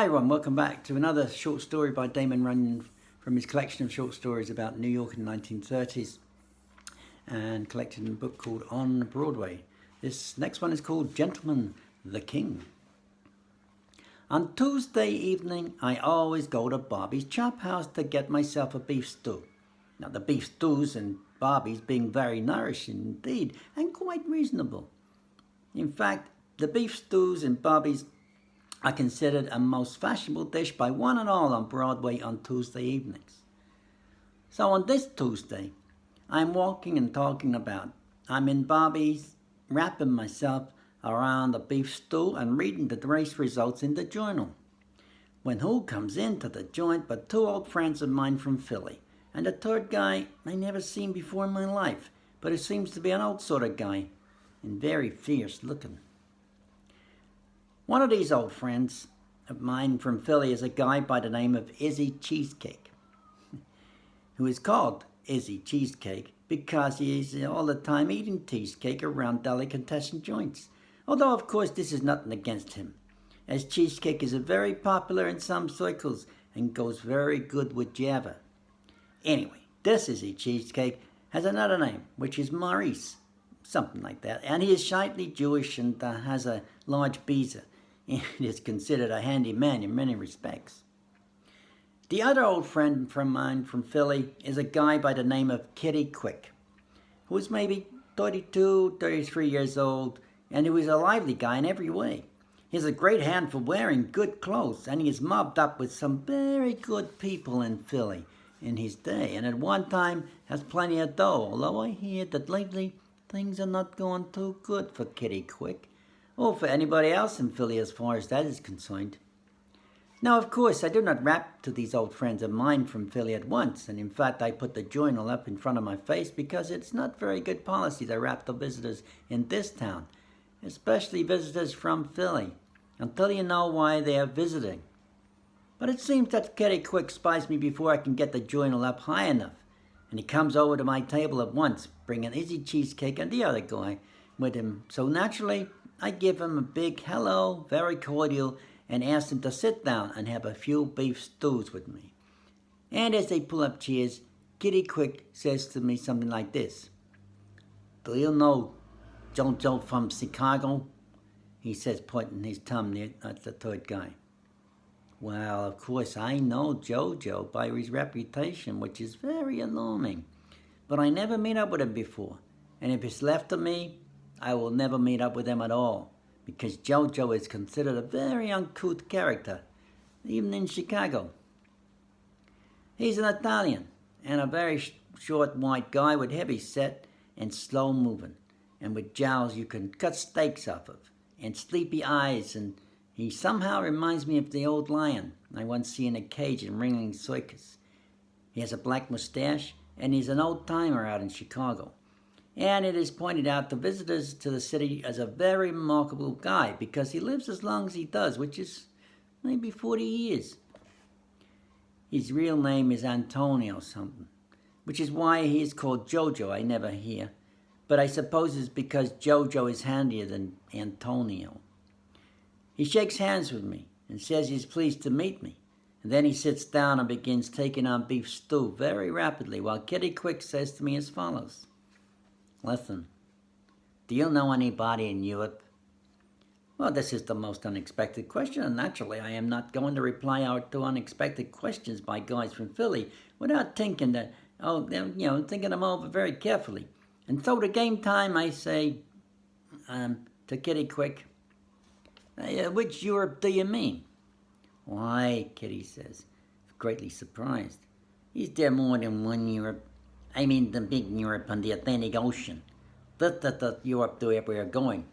Hi everyone, welcome back to another short story by Damon Runyon from his collection of short stories about New York in the 1930s and collected in a book called On Broadway. This next one is called Gentleman the King. On Tuesday evening, I always go to Bobby's Chop House to get myself a beef stew. Now the beef stews and Bobby's being very nourishing indeed and quite reasonable. In fact, the beef stews and Bobby's are considered a most fashionable dish by one and all on Broadway on Tuesday evenings. So on this Tuesday, I'm walking and talking about. I'm in Bobby's, wrapping myself around the beef stew and reading the race results in the journal. When who comes into the joint but two old friends of mine from Philly, and a third guy I never seen before in my life, but it seems to be an old sort of guy, and very fierce looking. One of these old friends of mine from Philly is a guy by the name of Izzy Cheesecake, who is called Izzy Cheesecake because he is all the time eating cheesecake around delicatessen joints. Although, of course, this is nothing against him, as cheesecake is very popular in some circles and goes very good with Java. Anyway, this Izzy Cheesecake has another name, which is Maurice, something like that, and he is slightly Jewish and has a large visa. It is considered a handy man in many respects. The other old friend from mine from Philly is a guy by the name of Kitty Quick, who is maybe 32, 33 years old, and who is a lively guy in every way. He has a great hand for wearing good clothes, and he is mobbed up with some very good people in Philly in his day, and at one time has plenty of dough, although I hear that lately things are not going too good for Kitty Quick, or for anybody else in Philly as far as that is concerned. Now, of course, I do not rap to these old friends of mine from Philly at once, and in fact I put the journal up in front of my face because it's not very good policy to rap to visitors in this town, especially visitors from Philly, until you know why they are visiting. But it seems that Kitty Quick spies me before I can get the journal up high enough, and he comes over to my table at once, bringing Izzy Cheesecake and the other guy with him. So naturally, I give him a big hello, very cordial, and ask him to sit down and have a few beef stews with me. And as they pull up chairs, Kitty Quick says to me something like this. "Do you know Jojo from Chicago?" he says, pointing his thumb at the third guy. Well, of course, I know Jojo by his reputation, which is very alarming. But I never meet up with him before, and if it's left to me, I will never meet up with him at all, because Jojo is considered a very uncouth character, even in Chicago. He's an Italian, and a very short white guy with heavy set and slow moving, and with jowls you can cut steaks off of, and sleepy eyes, and he somehow reminds me of the old lion I once see in a cage in Ringling Circus. He has a black mustache, and he's an old-timer out in Chicago. And it is pointed out to visitors to the city as a very remarkable guy because he lives as long as he does, which is maybe 40 years. His real name is Antonio something, which is why he is called Jojo, I never hear. But I suppose it's because Jojo is handier than Antonio. He shakes hands with me and says he's pleased to meet me. And then he sits down and begins taking on beef stew very rapidly, while Kitty Quick says to me as follows. "Listen, do you know anybody in Europe?" Well, this is the most unexpected question, and naturally I am not going to reply out to unexpected questions by guys from Philly without thinking thinking them over very carefully. And so the game time I say to Kitty Quick, "Which Europe do you mean?" "Why," Kitty says, greatly surprised, "is there more than one Europe? I mean the big Europe on the Atlantic Ocean. That's the Europe to where we're going.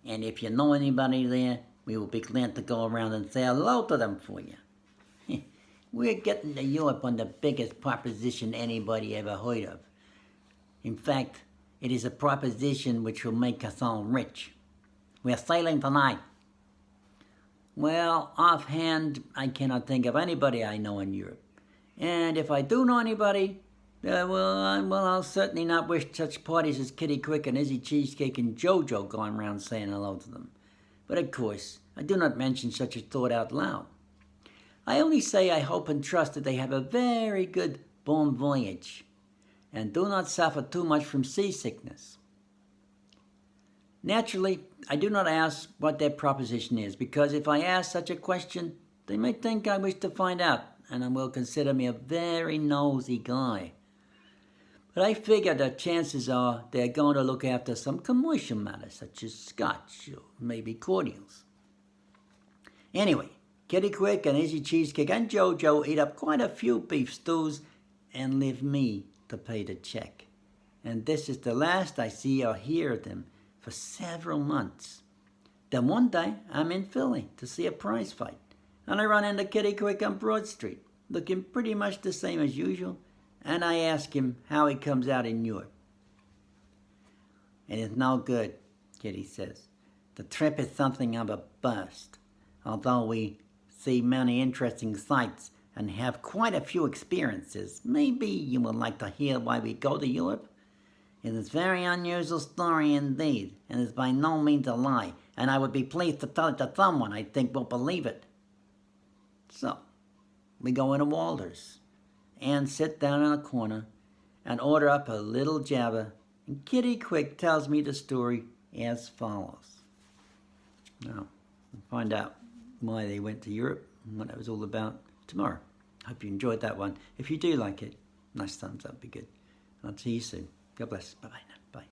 And if you know anybody there, we will be glad to go around and say hello to them for you." We're getting to Europe on the biggest proposition anybody ever heard of. In fact, it is a proposition which will make us all rich. We're sailing tonight. Well, offhand, I cannot think of anybody I know in Europe. And if I do know anybody, I'll certainly not wish such parties as Kitty Quick and Izzy Cheesecake and Jojo going around saying hello to them. But of course, I do not mention such a thought out loud. I only say I hope and trust that they have a very good bon voyage and do not suffer too much from seasickness. Naturally, I do not ask what their proposition is, because if I ask such a question, they may think I wish to find out, and will consider me a very nosy guy. But I figure that chances are they're going to look after some commercial matters, such as scotch or maybe cordials. Anyway, Kitty Quick and Izzy Cheesecake and JoJo eat up quite a few beef stews and leave me to pay the check. And this is the last I see or hear of them for several months. Then one day I'm in Philly to see a prize fight, and I run into Kitty Quick on Broad Street, looking pretty much the same as usual, and I ask him how he comes out in Europe. "It is no good," Kitty says. "The trip is something of a bust. Although we see many interesting sights and have quite a few experiences, maybe you would like to hear why we go to Europe? It is a very unusual story indeed, and is by no means a lie, and I would be pleased to tell it to someone I think will believe it." So, we go into Walder's and sit down in a corner and order up a little jabber, and Kitty Quick tells me the story as follows. Now, we'll find out why they went to Europe and what it was all about tomorrow. Hope you enjoyed that one. If you do like it, nice thumbs up, be good. I'll see you soon. God bless. Bye-bye now.